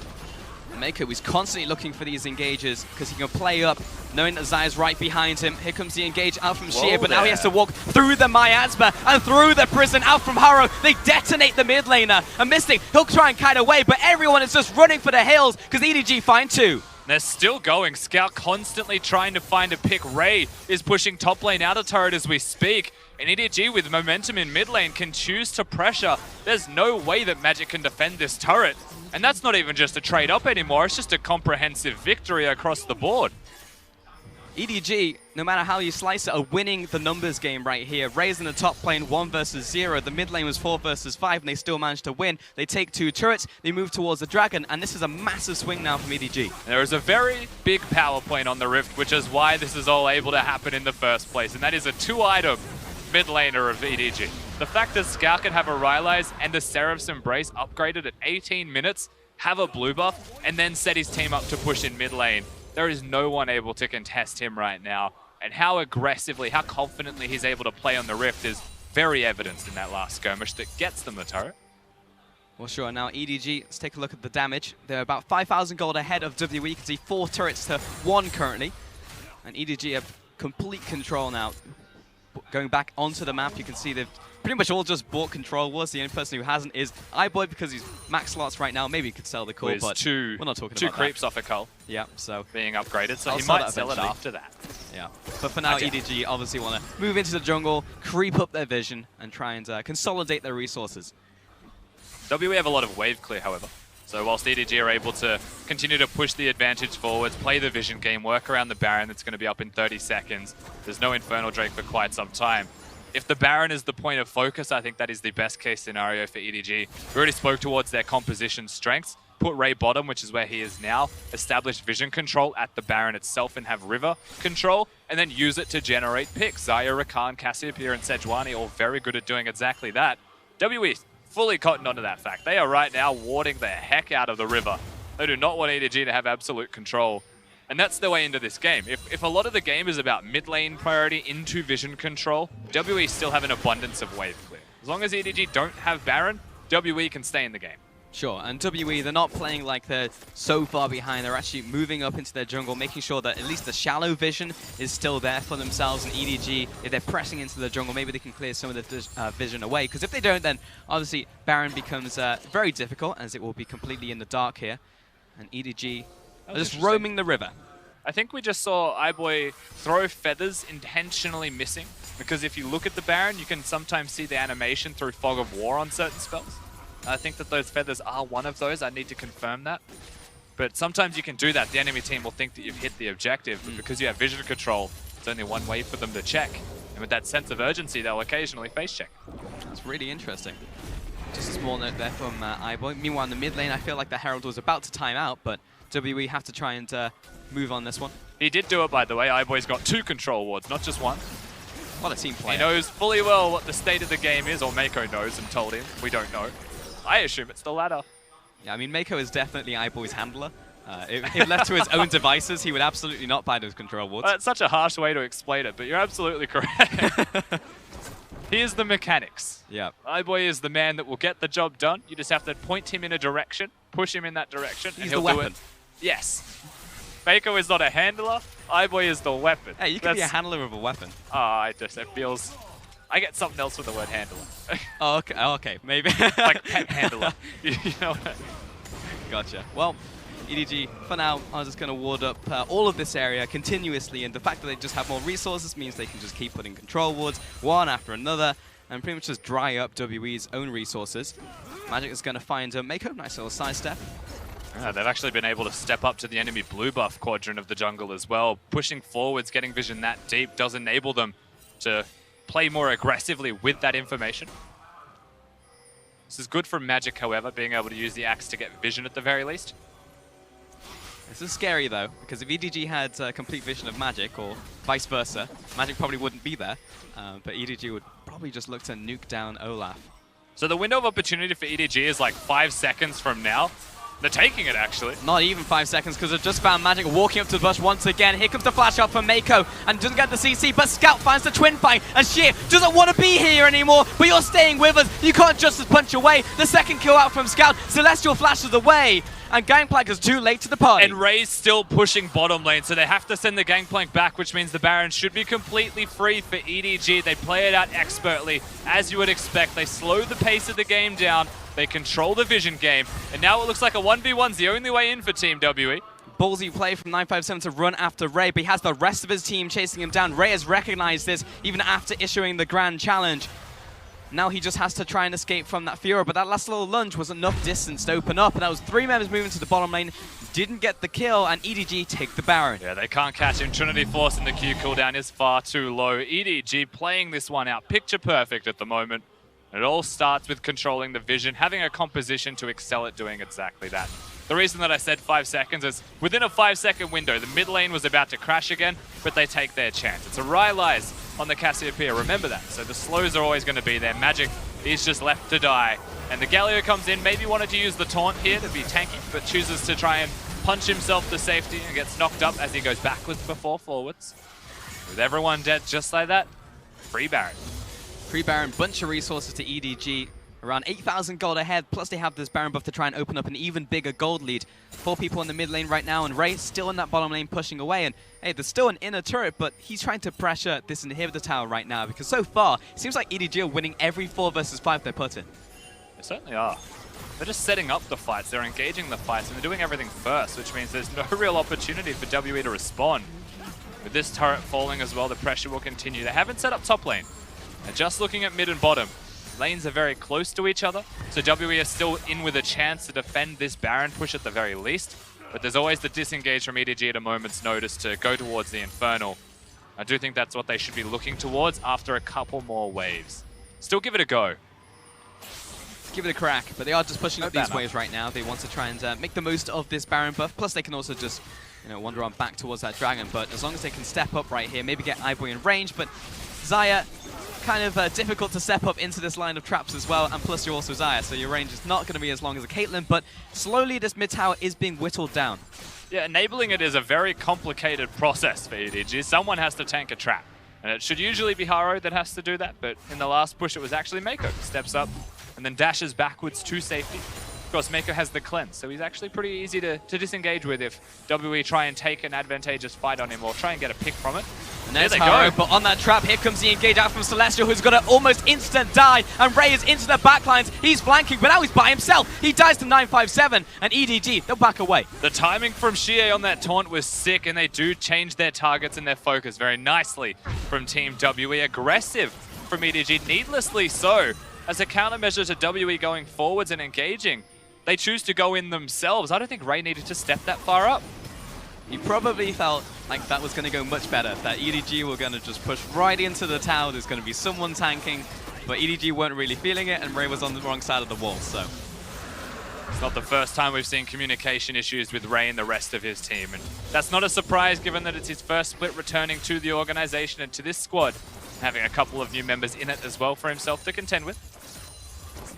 Mako is constantly looking for these engages because he can play up, knowing that Zai's right behind him. Here comes the engage out from Xie, but now he has to walk through the miasma and through the prison out from Haro. They detonate the mid laner. And Mystic, he'll try and kite away, but everyone is just running for the hills because EDG find 2. They're still going. Scout constantly trying to find a pick. Ray is pushing top lane out of turret as we speak. And EDG with momentum in mid lane can choose to pressure. There's no way that Magic can defend this turret. And that's not even just a trade up anymore, it's just a comprehensive victory across the board. EDG, no matter how you slice it, are winning the numbers game right here. Ray's in the top lane 1 versus 0. The mid lane was 4 versus 5, and they still managed to win. They take 2 turrets, they move towards the dragon, and this is a massive swing now from EDG. There is a very big power point on the Rift, which is why this is all able to happen in the first place, and that is a 2-item mid laner of EDG. The fact that Scout can have a Rylai's and the Seraph's Embrace upgraded at 18 minutes, have a blue buff, and then set his team up to push in mid lane. There is no one able to contest him right now. And how aggressively, how confidently he's able to play on the Rift is very evidenced in that last skirmish that gets them the turret. Well, sure. Now, EDG, let's take a look at the damage. They're about 5,000 gold ahead of WE. You can see 4 turrets to 1 currently. And EDG have complete control now. Going back onto the map, you can see they've pretty much all just bought control. Was the only person who hasn't is iBoy because he's max slots right now. Maybe he could sell the core, but we're not talking about that. 2 creeps off a cull. Yeah, so being upgraded, so I'll he sell might that sell it eventually. after that. Yeah, but for now, EDG obviously want to move into the jungle, creep up their vision, and try and consolidate their resources. WE have a lot of wave clear, however. So whilst EDG are able to continue to push the advantage forwards, play the vision game, work around the Baron that's going to be up in 30 seconds, there's no Infernal Drake for quite some time. If the Baron is the point of focus, I think that is the best case scenario for EDG. We already spoke towards their composition strengths. Put Ray bottom, which is where he is now, establish vision control at the Baron itself and have river control, and then use it to generate picks. Xayah, Rakan, Cassiopeia, and Sejuani all very good at doing exactly that. WE fully cottoned onto that fact. They are right now warding the heck out of the river. They do not want EDG to have absolute control. And that's their way into this game. If a lot of the game is about mid lane priority into vision control, WE still have an abundance of wave clear. As long as EDG don't have Baron, WE can stay in the game. Sure, and WE, they're not playing like they're so far behind. They're actually moving up into their jungle, making sure that at least the shallow vision is still there for themselves. And EDG, if they're pressing into the jungle, maybe they can clear some of the vision away. Because if they don't, then obviously Baron becomes very difficult, as it will be completely in the dark here. And EDG are just roaming the river. I think we just saw iBoy throw feathers intentionally missing. Because if you look at the Baron, you can sometimes see the animation through Fog of War on certain spells. I think that those feathers are one of those. I need to confirm that. But sometimes you can do that. The enemy team will think that you've hit the objective, but because you have vision control, it's only one way for them to check. And with that sense of urgency, they'll occasionally face check. That's really interesting. Just a small note there from iBoy. Meanwhile, in the mid lane, I feel like the Herald was about to time out, but WE have to try and move on this one. He did do it, by the way. iBoy's got 2 control wards, not just 1. What a team player. He knows fully well what the state of the game is, or Mako knows and told him. We don't know. I assume it's the latter. Yeah, I mean, Mako is definitely iBoy's handler. If left to his own devices, he would absolutely not buy those control wards. That's such a harsh way to explain it, but you're absolutely correct. Here's the mechanics. Yeah. iBoy is the man that will get the job done. You just have to point him in a direction, push him in that direction, and He's he'll the do weapon. it. Yes. Mako is not a handler. iBoy is the weapon. Hey, you can be a handler of a weapon. It feels... I get something else with the word handler. Oh, okay. Oh, okay. Maybe. Like pet handler. You know what? Gotcha. Well, EDG, for now, are just going to ward up all of this area continuously, and the fact that they just have more resources means they can just keep putting control wards one after another, and pretty much just dry up WE's own resources. Magic is going to find Mako, nice little sidestep. Yeah, they've actually been able to step up to the enemy blue buff quadrant of the jungle as well. Pushing forwards, getting vision that deep does enable them to play more aggressively with that information. This is good for Magic, however, being able to use the axe to get vision at the very least. This is scary, though, because if EDG had complete vision of Magic, or vice versa, Magic probably wouldn't be there, but EDG would probably just look to nuke down Olaf. So the window of opportunity for EDG is like 5 seconds from now. They're taking it, actually. Not even 5 seconds, because they've just found Magic walking up to the bush once again. Here comes the flash out from Mako, and doesn't get the CC, but Scout finds the twin fight, and Sheer doesn't want to be here anymore, but you're staying with us. You can't just punch away. The second kill out from Scout, Celestial flashes away, and Gangplank is too late to the party. And Ray's still pushing bottom lane, so they have to send the Gangplank back, which means the Baron should be completely free for EDG. They play it out expertly, as you would expect. They slow the pace of the game down. They control the vision game, and now it looks like a 1v1's the only way in for Team WE. Ballsy play from 957 to run after Ray, but he has the rest of his team chasing him down. Ray has recognized this even after issuing the grand challenge. Now he just has to try and escape from that Fiora, but that last little lunge was enough distance to open up, and that was 3 members moving to the bottom lane. Didn't get the kill, and EDG take the Baron. Yeah, they can't catch him. Trinity Force in the Q cooldown is far too low. EDG playing this one out picture perfect at the moment. It all starts with controlling the vision, having a composition to excel at doing exactly that. The reason that I said 5 seconds is within a 5-second window, the mid lane was about to crash again, but they take their chance. It's a Rylai's on the Cassiopeia, remember that. So the slows are always going to be there. Magic is just left to die. And the Galio comes in, maybe wanted to use the taunt here to be tanky, but chooses to try and punch himself to safety and gets knocked up as he goes backwards before forwards. With everyone dead just like that, free Baron. Free Baron, bunch of resources to EDG. Around 8,000 gold ahead, plus they have this Baron buff to try and open up an even bigger gold lead. 4 people in the mid lane right now, and Ray still in that bottom lane pushing away. And hey, there's still an inner turret, but he's trying to pressure this inhibitor tower right now, because so far, it seems like EDG are winning every 4 versus 5 they put in. They certainly are. They're just setting up the fights, they're engaging the fights, and they're doing everything first, which means there's no real opportunity for WE to respond. With this turret falling as well, the pressure will continue. They haven't set up top lane. And just looking at mid and bottom, lanes are very close to each other, so WE are still in with a chance to defend this Baron push at the very least. But there's always the disengage from EDG at a moment's notice to go towards the Infernal. I do think that's what they should be looking towards after a couple more waves. Still give it a go. Give it a crack, but they are just pushing up these waves right now. They want to try and make the most of this Baron buff, plus they can also just wander on back towards that dragon. But as long as they can step up right here, maybe get iBoy in range, but Xayah kind of difficult to step up into this line of traps as well, and plus you're also Xayah, so your range is not going to be as long as a Caitlyn, but slowly this mid tower is being whittled down. Yeah, enabling it is a very complicated process for EDG. Someone has to tank a trap. And it should usually be Haro that has to do that, but in the last push it was actually Mako. Steps up and then dashes backwards to safety. Of course, Mako has the cleanse, so he's actually pretty easy to disengage with if WE try and take an advantageous fight on him or try and get a pick from it. And there there's they Haro, go. but on that trap, here comes the engage out from Celestial, who's got an almost instant die, and Ray is into the backlines. He's flanking, but now he's by himself. He dies to 957, and EDG, they'll back away. The timing from Xie on that taunt was sick, and they do change their targets and their focus very nicely from Team WE. Aggressive from EDG, needlessly so. As a countermeasure to WE going forwards and engaging, they choose to go in themselves. I don't think Ray needed to step that far up. He probably felt like that was going to go much better, that EDG were going to just push right into the tower. There's going to be someone tanking, but EDG weren't really feeling it, and Ray was on the wrong side of the wall, so. It's not the first time we've seen communication issues with Ray and the rest of his team, and that's not a surprise given that it's his first split returning to the organization and to this squad, having a couple of new members in it as well for himself to contend with.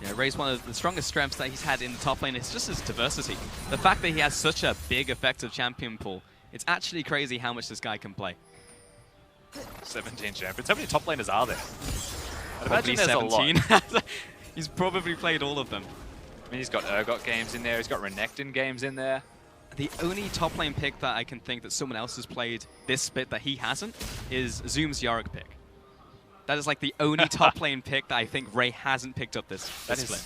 Yeah, Ray's one of the strongest strengths that he's had in the top lane is just his diversity. The fact that he has such a big effective champion pool, it's actually crazy how much this guy can play. 17 champions. How many top laners are there? I'd Probably imagine there's 17. a lot. He's probably played all of them. I mean, he's got Urgot games in there, he's got Renekton games in there. The only top lane pick that I can think that someone else has played this split that he hasn't is Zoom's Yorick pick. That is like the only top lane pick that I think Ray hasn't picked up this split.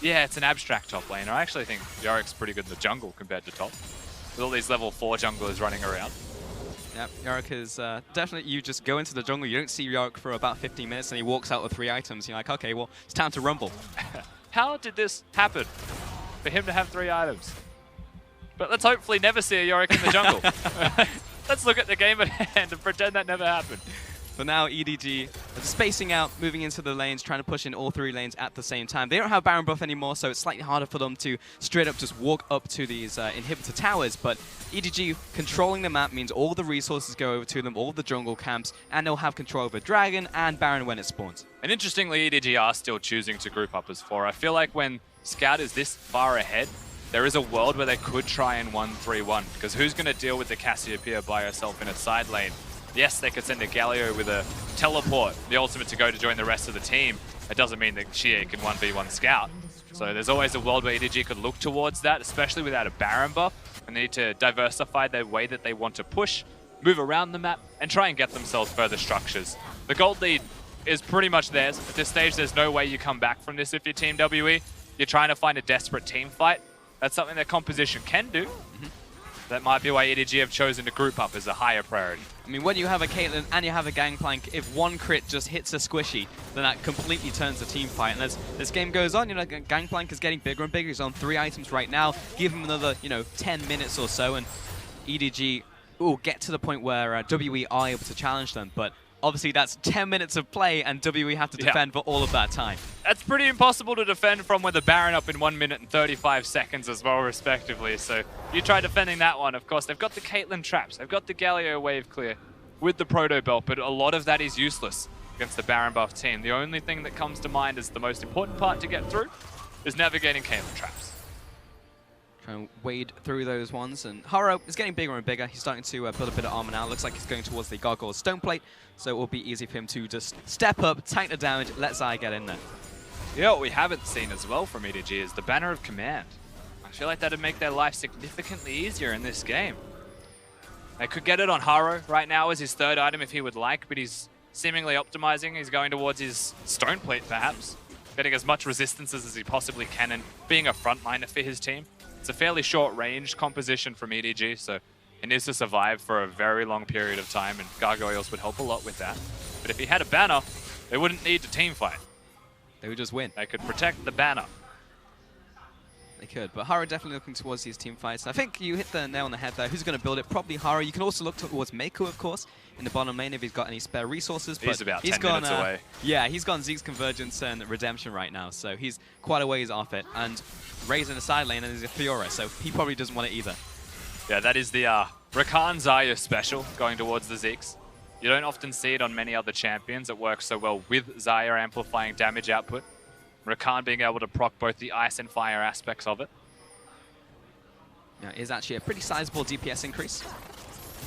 Yeah, it's an abstract top laner. I actually think Yorick's pretty good in the jungle compared to top. With all these level 4 junglers running around. Yep, Yorick is definitely, you just go into the jungle, you don't see Yorick for about 15 minutes and he walks out with 3 items. You're like, okay, well, it's time to rumble. How did this happen for him to have 3 items? But let's hopefully never see a Yorick in the jungle. Let's look at the game at hand and pretend that never happened. But now EDG are spacing out, moving into the lanes, trying to push in all 3 lanes at the same time. They don't have Baron buff anymore, so it's slightly harder for them to straight up just walk up to these inhibitor towers. But EDG controlling the map means all the resources go over to them, all the jungle camps, and they'll have control over Dragon and Baron when it spawns. And interestingly, EDG are still choosing to group up as 4. I feel like when Scout is this far ahead, there is a world where they could try and 1-3-1, because who's going to deal with the Cassiopeia by herself in a side lane? Yes, they could send a Galio with a teleport, the ultimate to go to join the rest of the team. It doesn't mean that Xie can 1v1 Scout. So there's always a world where EDG could look towards that, especially without a Baron buff, and they need to diversify their way that they want to push, move around the map, and try and get themselves further structures. The gold lead is pretty much theirs. At this stage, there's no way you come back from this if you're Team WE. You're trying to find a desperate team fight. That's something that composition can do. That might be why EDG have chosen to group up as a higher priority. I mean, when you have a Caitlyn and you have a Gangplank, if one crit just hits a squishy, then that completely turns the team fight. And as this game goes on, you know, Gangplank is getting bigger and bigger. He's on 3 items right now. Give him another, 10 minutes or so, and EDG will get to the point where WE are able to challenge them. But obviously, that's 10 minutes of play, and WE have to defend for all of that time. That's pretty impossible to defend from with the Baron up in 1 minute and 35 seconds as well, respectively. So you try defending that one. Of course, they've got the Caitlyn traps. They've got the Galio wave clear with the Proto Belt, but a lot of that is useless against the Baron buff team. The only thing that comes to mind as the most important part to get through is navigating Caitlyn traps. Trying to wade through those ones, and Haro is getting bigger and bigger. He's starting to build a bit of armor now. Looks like he's going towards the Gargoyle Stone Plate, so it will be easy for him to just step up, tank the damage, let Xayah get in there. Yeah, what we haven't seen as well from EDG is the Banner of Command. I feel like that'd make their life significantly easier in this game. They could get it on Haro right now as his 3rd item if he would like, but he's seemingly optimizing. He's going towards his Stone Plate, perhaps, getting as much resistances as he possibly can and being a frontliner for his team. It's a fairly short-range composition from EDG, so he needs to survive for a very long period of time, and Gargoyles would help a lot with that. But if he had a banner, they wouldn't need to team fight. They would just win. They could protect the banner. They could, but Haro definitely looking towards these team fights. I think you hit the nail on the head there. Who's going to build it? Probably Haro. You can also look towards Mako, of course, in the bottom lane if he's got any spare resources. He's about 10 minutes away. Yeah, he's gone Zeke's Convergence and Redemption right now, so he's quite a ways off it. And Ray's in the side lane and there's a Fiora, so he probably doesn't want it either. Yeah, that is the Rakan Xayah special going towards the Zeeks. You don't often see it on many other champions. It works so well with Xayah amplifying damage output. Rakan being able to proc both the ice and fire aspects of it. Yeah, it is actually a pretty sizable DPS increase.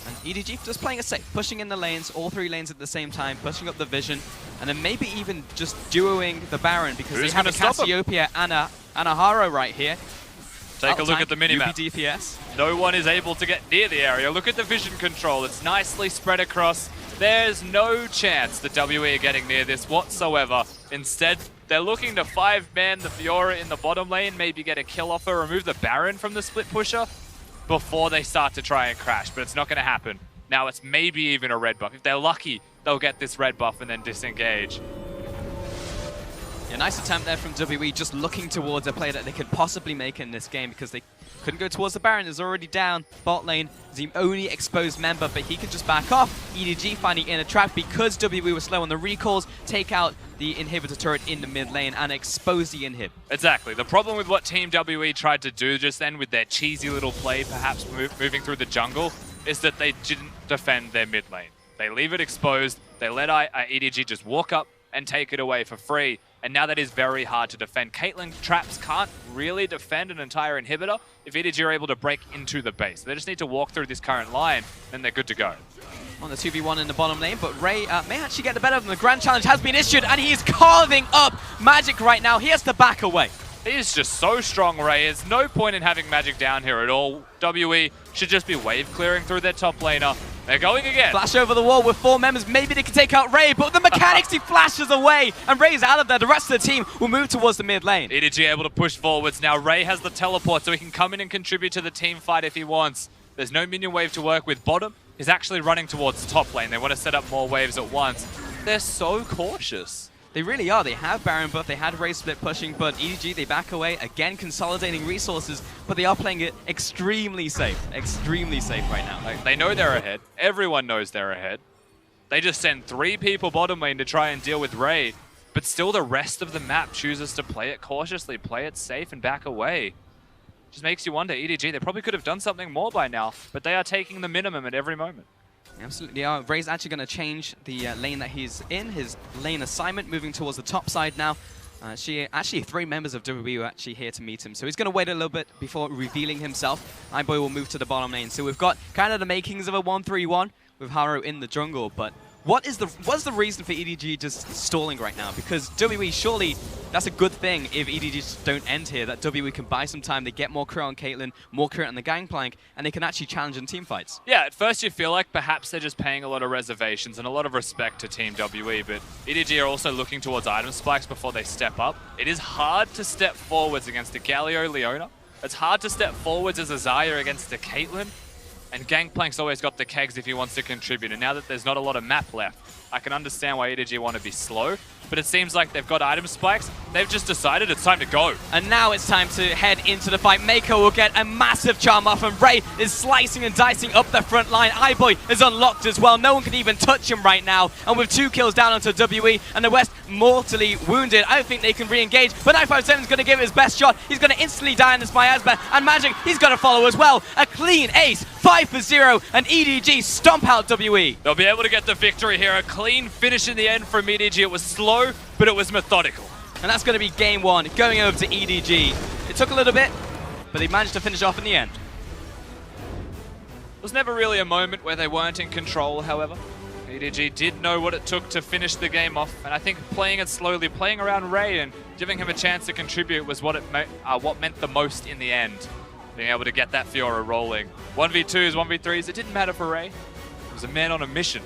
And EDG just playing it safe, pushing in the lanes, all 3 lanes at the same time, pushing up the vision, and then maybe even just duoing the Baron because they have a Cassiopeia and a Haro right here. Take a look at the minimap. DPS. No one is able to get near the area. Look at the vision control. It's nicely spread across. There's no chance the WE are getting near this whatsoever. Instead, they're looking to 5-man the Fiora in the bottom lane, maybe get a kill off her, remove the Baron from the split pusher before they start to try and crash, but it's not going to happen. Now it's maybe even a red buff. If they're lucky, they'll get this red buff and then disengage. Yeah, nice attempt there from WE, just looking towards a play that they could possibly make in this game because they couldn't go towards the Baron. Is already down. Bot lane is the only exposed member, but he can just back off. EDG finding in a trap because WE was slow on the recalls, take out the inhibitor turret in the mid lane and expose the inhib. Exactly. The problem with what Team WE tried to do just then with their cheesy little play, perhaps moving through the jungle, is that they didn't defend their mid lane. They leave it exposed. They let EDG just walk up and take it away for free. And now that is very hard to defend. Caitlyn traps can't really defend an entire inhibitor if EDG are able to break into the base. They just need to walk through this current line, and they're good to go. On the 2v1 in the bottom lane, but Ray may actually get the better of them. The Grand Challenge has been issued, and he's carving up Magic right now. He has to back away. He is just so strong, Ray. There's no point in having Magic down here at all. WE should just be wave clearing through their top laner. They're going again. Flash over the wall with 4 members. Maybe they can take out Ray, but the mechanics, he flashes away, and Ray's out of there. The rest of the team will move towards the mid lane. EDG able to push forwards. Now Ray has the teleport, so he can come in and contribute to the team fight if he wants. There's no minion wave to work with. Bottom is actually running towards the top lane. They want to set up more waves at once. They're so cautious. They really are. They have Baron buff, they had Ray split pushing, but EDG, they back away, again consolidating resources, but they are playing it extremely safe right now. Like, they know they're ahead. Everyone knows they're ahead. They just send 3 people bottom lane to try and deal with Ray, but still the rest of the map chooses to play it cautiously, play it safe and back away. Just makes you wonder, EDG, they probably could have done something more by now, but they are taking the minimum at every moment. Absolutely are. Ray's actually going to change the lane that he's in, his lane assignment, moving towards the top side now. Actually, 3 members of WWE are actually here to meet him, so he's going to wait a little bit before revealing himself. iBoy will move to the bottom lane, so we've got kind of the makings of a 1-3-1 with Haro in the jungle, but what's the reason for EDG just stalling right now? Because WWE, surely that's a good thing if EDG just don't end here, that WWE can buy some time, they get more crit on Caitlyn, more crit on the Gangplank, and they can actually challenge in team fights. Yeah, at first you feel like perhaps they're just paying a lot of reservations and a lot of respect to Team WE, but EDG are also looking towards item spikes before they step up. It is hard to step forwards against a Galio Leona. It's hard to step forwards as a Xayah against a Caitlyn. And Gangplank's always got the kegs if he wants to contribute. And now that there's not a lot of map left, I can understand why EDG want to be slow. But it seems like they've got item spikes. They've just decided it's time to go. And now it's time to head into the fight. Mako will get a massive charm off, and Ray is slicing and dicing up the front line. iBoy is unlocked as well. No one can even touch him right now. And with 2 kills down onto WE, and the West mortally wounded, I don't think they can re-engage. But 957 is going to give it his best shot. He's going to instantly die in this miasma. And Magic, he's going to follow as well. A clean ace, 5-0, and EDG stomp out WE. They'll be able to get the victory here. A clean finish in the end from EDG. It was slow, but it was methodical. And that's going to be game 1, going over to EDG. It took a little bit, but they managed to finish off in the end. It was never really a moment where they weren't in control, however. EDG did know what it took to finish the game off, and I think playing it slowly, playing around Ray and giving him a chance to contribute was what meant the most in the end. Being able to get that Fiora rolling. 1v2s, 1v3s, it didn't matter for Ray. It was a man on a mission.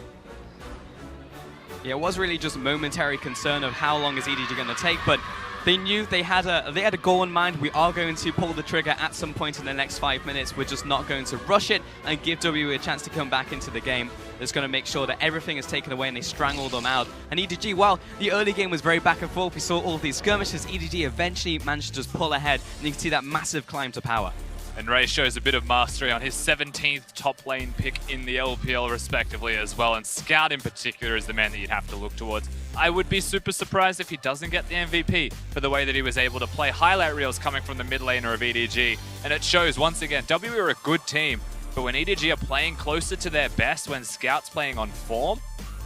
Yeah, it was really just momentary concern of how long is EDG going to take, but they knew they had a goal in mind. We are going to pull the trigger at some point in the next 5 minutes. We're just not going to rush it and give WE a chance to come back into the game. That's going to make sure that everything is taken away and they strangle them out. And EDG, while the early game was very back and forth, we saw all of these skirmishes, EDG eventually managed to just pull ahead, and you can see that massive climb to power. And Ray shows a bit of mastery on his 17th top lane pick in the LPL respectively as well. And Scout in particular is the man that you'd have to look towards. I would be super surprised if he doesn't get the MVP for the way that he was able to play highlight reels coming from the mid laner of EDG. And it shows once again, WE are a good team, But when EDG are playing closer to their best, when Scout's playing on form,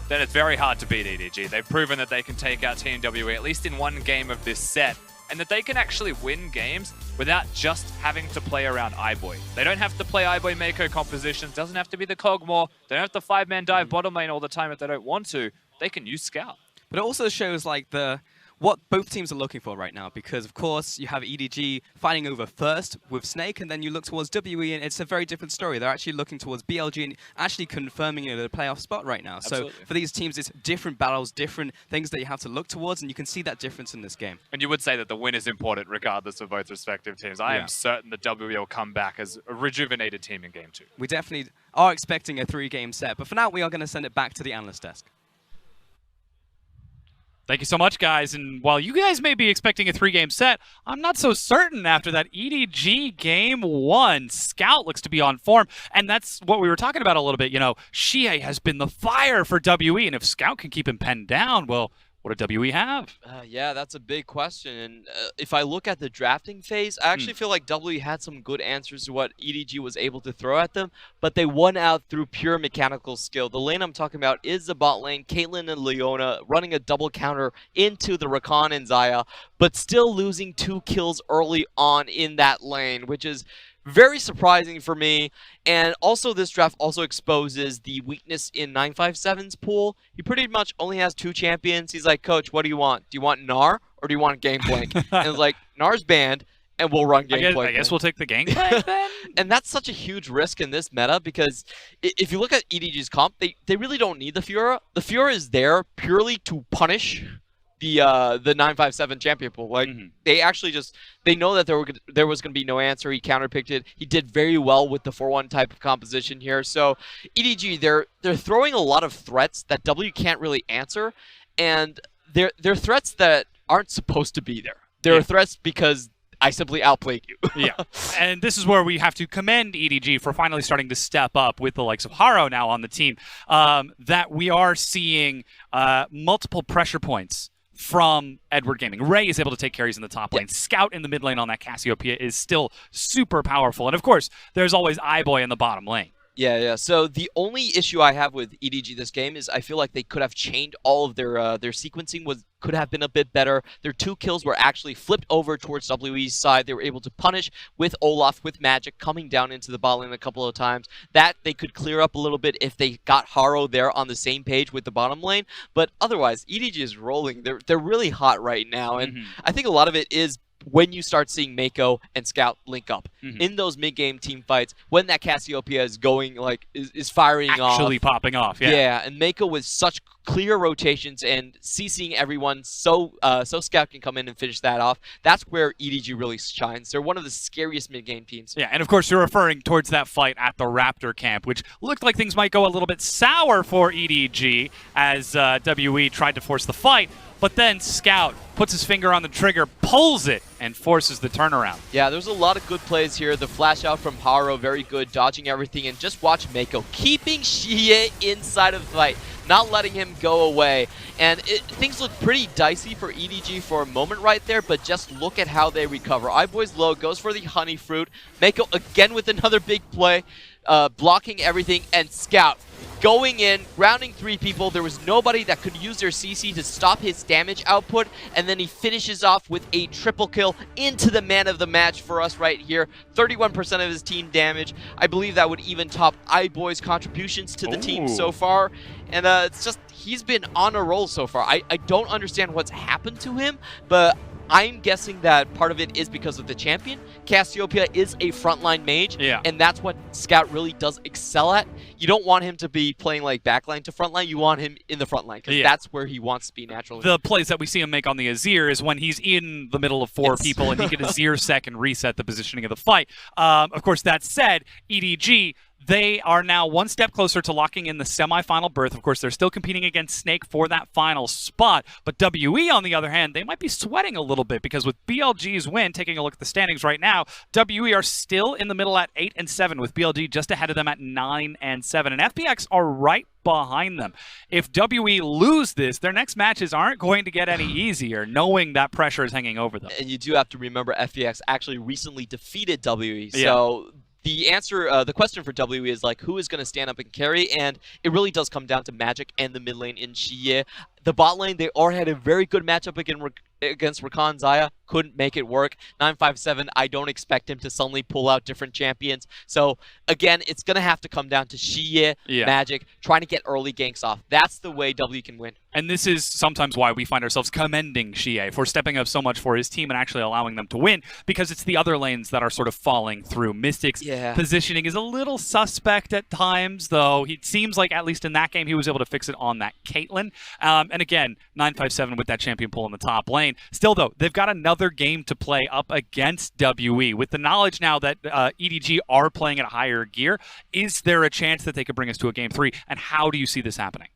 then it's very hard to beat EDG. They've proven that they can take out TNWE at least in one game of this set, and that they can actually win games without just having to play around iBoy. They don't have to play iBoy Mako compositions, doesn't have to be the Cogmore, they don't have to 5-man dive bottom lane all the time if they don't want to. They can use Scout. But it also shows like what both teams are looking for right now, because of course you have EDG fighting over first with Snake, and then you look towards WE and it's a very different story. They're actually looking towards BLG and actually confirming a playoff spot right now. Absolutely. So for these teams, it's different battles, different things that you have to look towards, and you can see that difference in this game. And you would say that the win is important regardless of both respective teams. I am certain that WE will come back as a rejuvenated team in Game 2. We definitely are expecting a 3-game set, but for now we are going to send it back to the analyst desk. Thank you so much, guys. And while you guys may be expecting a 3-game set, I'm not so certain after that EDG Game 1. Scout looks to be on form, and that's what we were talking about a little bit. You know, Xie has been the fire for WE, and if Scout can keep him penned down, well, what do WE have? Yeah, that's a big question. And if I look at the drafting phase, I actually feel like WE had some good answers to what EDG was able to throw at them, but they won out through pure mechanical skill. The lane I'm talking about is the bot lane, Caitlyn and Leona running a double counter into the Rakan and Xayah, but still losing 2 kills early on in that lane, which is very surprising for me. And also this draft also exposes the weakness in 957's pool. He pretty much only has 2 champions. He's like, coach, what do you want? Do you want Gnar or do you want Gangplank? And it's like, Gnar's banned and we'll run Gangplank. I guess we'll take the Gangplank then? And that's such a huge risk in this meta, because if you look at EDG's comp, they really don't need the Fiora. The Fiora is there purely to punish the 957 champion pool. Like they actually they know that there was going to be no answer. He counterpicked it. He did very well with the 4-1 type of composition here. So EDG, they're throwing a lot of threats that W can't really answer, and they're threats that aren't supposed to be there. They're threats because I simply outplayed you. Yeah, and this is where we have to commend EDG for finally starting to step up with the likes of Haro now on the team, that we are seeing multiple pressure points from Edward Gaming. Ray is able to take carries in the top lane. Scout in the mid lane on that Cassiopeia is still super powerful. And of course, there's always iBoy in the bottom lane. Yeah. So the only issue I have with EDG this game is I feel like they could have changed all of their sequencing could have been a bit better. Their 2 kills were actually flipped over towards WE's side. They were able to punish with Olaf, with Magic coming down into the bot lane a couple of times. That they could clear up a little bit if they got Haro there on the same page with the bottom lane. But otherwise, EDG is rolling. They're really hot right now, and I think a lot of it is when you start seeing Mako and Scout link up in those mid-game team fights, when that Cassiopeia is going, like, is firing off. Actually popping off, Yeah, and Mako with such clear rotations and CCing everyone so Scout can come in and finish that off. That's where EDG really shines. They're one of the scariest mid-game teams. Yeah, and of course you're referring towards that fight at the Raptor camp, which looked like things might go a little bit sour for EDG as WE tried to force the fight. But then Scout puts his finger on the trigger, pulls it, and forces the turnaround. Yeah, there's a lot of good plays here. The flash out from Haro, very good, dodging everything. And just watch Mako keeping Xie inside of the fight, not letting him go away. And things look pretty dicey for EDG for a moment right there, but just look at how they recover. iBoy's low, goes for the honey fruit. Mako again with another big play, blocking everything, and Scout going in, grounding 3 people. There was nobody that could use their CC to stop his damage output, and then he finishes off with a triple kill into the man of the match for us right here. 31% of his team damage. I believe that would even top iBoy's contributions to the team so far. And it's just, he's been on a roll so far. I don't understand what's happened to him, but I'm guessing that part of it is because of the champion. Cassiopeia is a frontline mage, and that's what Scout really does excel at. You don't want him to be playing like backline to frontline. You want him in the frontline, because that's where he wants to be naturally. The plays that we see him make on the Azir is when he's in the middle of 4 people and he can Azir sec and reset the positioning of the fight. Of course, that said, EDG, they are now one step closer to locking in the semifinal berth. Of course, they're still competing against Snake for that final spot. But WE, on the other hand, they might be sweating a little bit, because with BLG's win, taking a look at the standings right now, WE are still in the middle at 8-7, with BLG just ahead of them at 9-7. And FPX are right behind them. If WE lose this, their next matches aren't going to get any easier, knowing that pressure is hanging over them. And you do have to remember FPX actually recently defeated WE. So the answer, the question for WE is like, who is going to stand up and carry? And it really does come down to Magic and the mid lane in Shiye. The bot lane, they already had a very good matchup against Rakan Xayah. Couldn't make it work. 957, I don't expect him to suddenly pull out different champions. So, again, it's going to have to come down to Shiye, Magic, trying to get early ganks off. That's the way W can win. And this is sometimes why we find ourselves commending Shiye for stepping up so much for his team and actually allowing them to win, because it's the other lanes that are sort of falling through. Mystic's positioning is a little suspect at times, though. It seems like, at least in that game, he was able to fix it on that Caitlyn. And again, 957 with that champion pull in the top lane. Still, though, they've got another game to play up against WE. With the knowledge now that EDG are playing at a higher gear, is there a chance that they could bring us to a game 3? And how do you see this happening?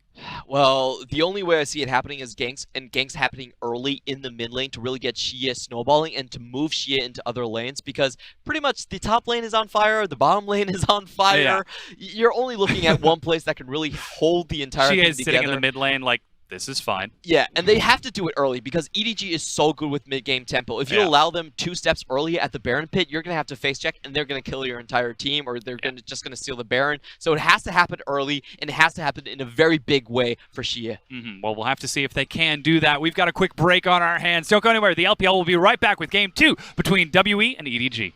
Well, the only way I see it happening is ganks, and ganks happening early in the mid lane to really get Shiye snowballing and to move Shiye into other lanes, because pretty much the top lane is on fire, the bottom lane is on fire. Yeah. You're only looking at one place that can really hold the entire thing together. Shiye is sitting in the mid lane like, this is fine. Yeah, and they have to do it early because EDG is so good with mid-game tempo. If you allow them 2 steps early at the Baron pit, you're going to have to face check, and they're going to kill your entire team, or they're just going to steal the Baron. So it has to happen early, and it has to happen in a very big way for Shiye. Well, we'll have to see if they can do that. We've got a quick break on our hands. Don't go anywhere. The LPL will be right back with Game 2 between WE and EDG.